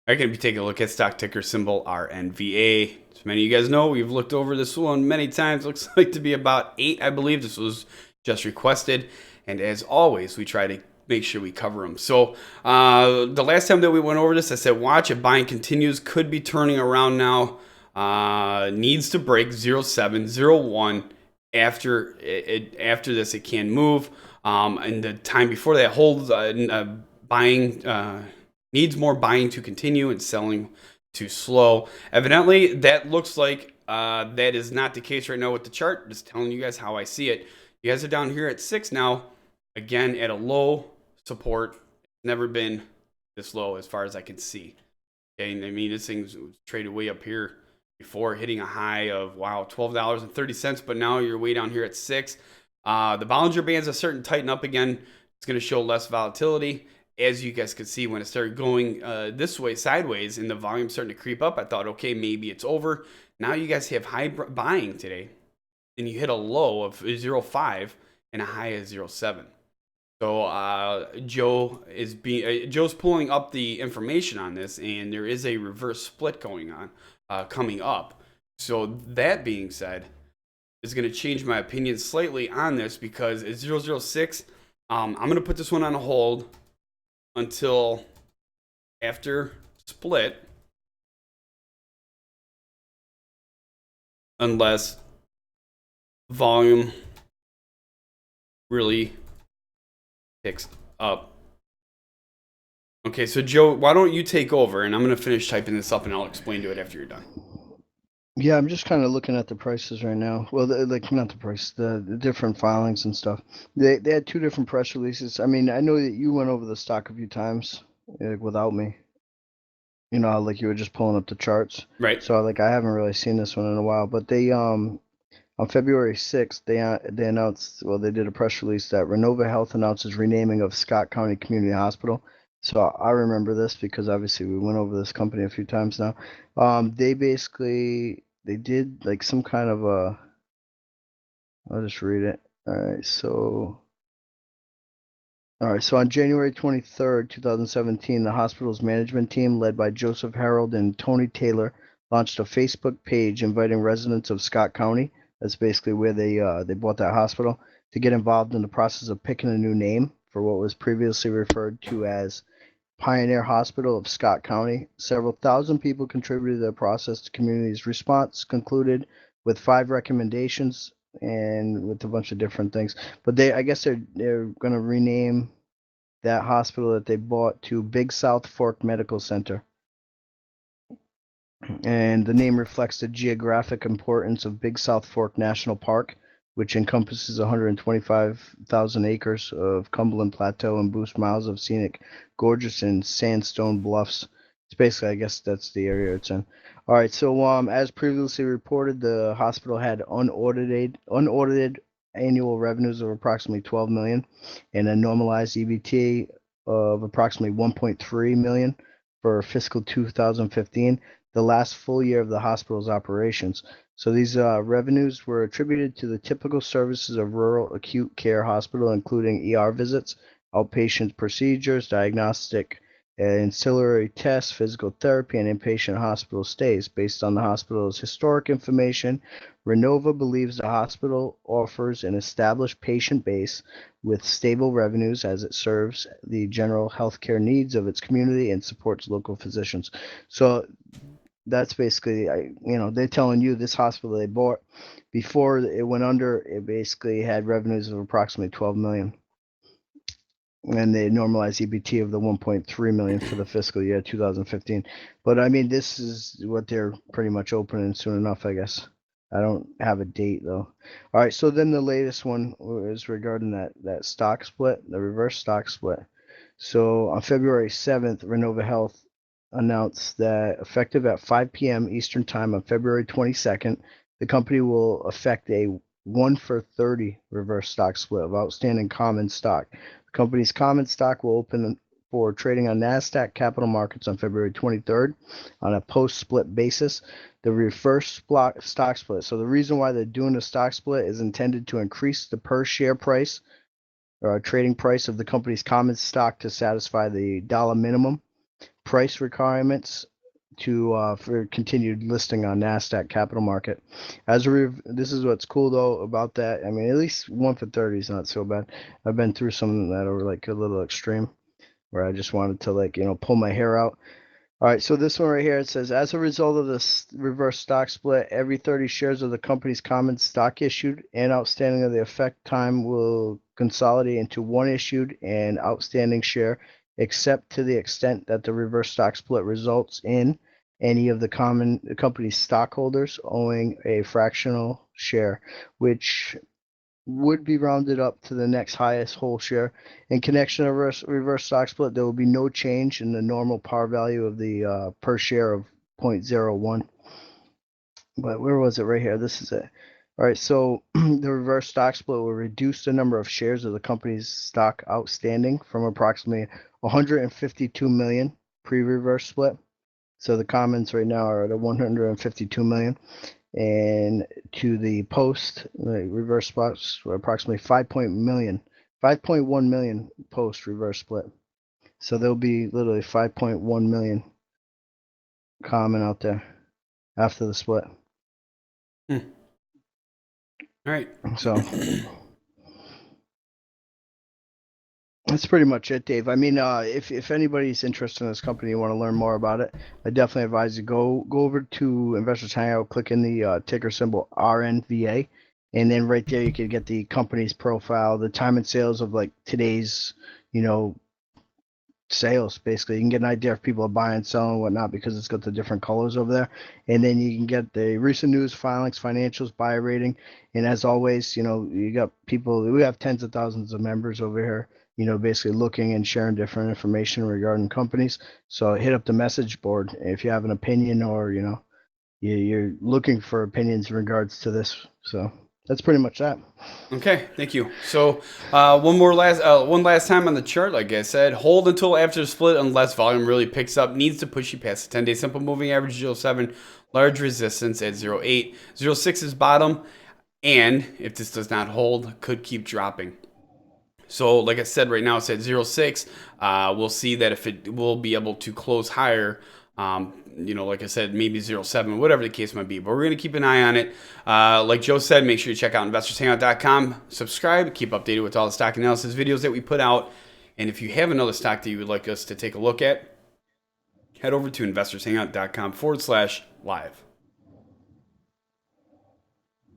I'm going to be taking a look at stock ticker symbol RNVA. As many of you guys know, we've looked over this one many times. Looks like to be about 8, I believe. This was just requested. And as always, we try to make sure we cover them. So the last time that we went over this, I said watch if buying continues. Could be turning around now. Needs to break 0701. After after this, it can move. And the time before that holds buying. Needs more buying to continue and selling to slow. Evidently, that looks like that is not the case right now with the chart. Just telling you guys how I see it. You guys are down here at 6 now. Again, at a low support. Never been this low as far as I can see. Okay, and I mean, this thing's traded way up here before hitting a high of, wow, $12.30, but now you're way down here at 6. The Bollinger Bands are starting to tighten up again. It's going to show less volatility. As you guys could see, when it started going this way, sideways, and the volume starting to creep up, I thought, okay, maybe it's over. Now you guys have high buying today, and you hit a low of 0.5 and a high of 0.7. So Joe's pulling up the information on this, and there is a reverse split going on coming up. So that being said, is going to change my opinion slightly on this because it's 0.06. I'm going to put this one on hold until after split, unless volume really picks up. Okay, so Joe, why don't you take over, and I'm going to finish typing this up, and I'll explain to it after you're done. Yeah, I'm just kind of looking at the prices right now. Well, like not the price, the different filings and stuff. They had two different press releases. I mean, I know that you went over the stock a few times without me. You know, like you were just pulling up the charts. Right. So like I haven't really seen this one in a while. But they on February 6th they announced, well, they did a press release that Rennova Health announces renaming of Scott County Community Hospital. So I remember this because obviously we went over this company a few times now. They did like some kind of a. I'll just read it. All right, so on January 23rd, 2017, the hospital's management team, led by Joseph Harold and Tony Taylor, launched a Facebook page inviting residents of Scott County, that's basically where they bought that hospital, to get involved in the process of picking a new name for what was previously referred to as Pioneer Hospital of Scott County. Several thousand people contributed to the process. The community's response concluded with 5 recommendations and with a bunch of different things. But I guess they're going to rename that hospital that they bought to Big South Fork Medical Center. And the name reflects the geographic importance of Big South Fork National Park, which encompasses 125,000 acres of Cumberland Plateau and boosts miles of scenic, gorgeous, and sandstone bluffs. It's basically, I guess that's the area it's in. All right, so as previously reported, the hospital had unaudited annual revenues of approximately 12 million and a normalized EBT of approximately 1.3 million for fiscal 2015, the last full year of the hospital's operations. So these revenues were attributed to the typical services of rural acute care hospital, including ER visits, outpatient procedures, diagnostic ancillary tests, physical therapy, and inpatient hospital stays. Based on the hospital's historic information, Rennova believes the hospital offers an established patient base with stable revenues as it serves the general healthcare needs of its community and supports local physicians. So that's basically, they're telling you this hospital they bought before it went under, it basically had revenues of approximately 12 million, and they normalized EBT of the 1.3 million for the fiscal year 2015. But I mean, this is what they're pretty much opening soon enough, I guess. I don't have a date though. All right, so then the latest one is regarding that stock split, the reverse stock split. So on February 7th, Rennova Health announced that effective at 5 p.m. Eastern Time on February 22nd, the company will effect a 1-for-30 reverse stock split of outstanding common stock. The company's common stock will open for trading on NASDAQ capital markets on February 23rd on a post-split basis. The reverse stock split. So the reason why they're doing a stock split is intended to increase the per share price or trading price of the company's common stock to satisfy the dollar minimum price requirements to for continued listing on NASDAQ Capital Market. This is what's cool though about that. I mean, at least 1 for 30 is not so bad. I've been through some that are like a little extreme, where I just wanted to like pull my hair out. All right, so this one right here, it says, as a result of this reverse stock split, every 30 shares of the company's common stock issued and outstanding of the effect time will consolidate into one issued and outstanding share, except to the extent that the reverse stock split results in any of the company's stockholders owing a fractional share, which would be rounded up to the next highest whole share. In connection to reverse stock split, there will be no change in the normal par value of the per share of 0.01. But where was it? Right here. This is it. All right, so the reverse stock split will reduce the number of shares of the company's stock outstanding from approximately 152 million pre-reverse split. So the commons right now are at 152 million. And to the post, reverse spots, approximately 5.1 million post reverse split. So there'll be literally 5.1 million common out there after the split. All right. So that's pretty much it, Dave. I mean, if anybody's interested in this company, you want to learn more about it, I definitely advise you go over to Investors Hangout, click in the ticker symbol RNVA, and then right there you can get the company's profile, the time and sales of like today's, sales. Basically, you can get an idea if people are buying, selling, and whatnot, because it's got the different colors over there. And then you can get the recent news, filings, financials, buy rating, and as always, you got people. We have tens of thousands of members over here. Basically looking and sharing different information regarding companies. So hit up the message board if you have an opinion, or you're looking for opinions in regards to this. So that's pretty much that. Okay, thank you. So one last time on the chart, like I said, hold until after the split unless volume really picks up. Needs to push you past the 10-day simple moving average 0.7, large resistance at 0.8, 0.6 is bottom, and if this does not hold, could keep dropping. So like I said, right now it's at 0.6. We'll see that if it will be able to close higher. Like I said, maybe 0.7, whatever the case might be. But we're going to keep an eye on it. Like Joe said, make sure you check out investorshangout.com. Subscribe, keep updated with all the stock analysis videos that we put out. And if you have another stock that you would like us to take a look at, head over to investorshangout.com/live.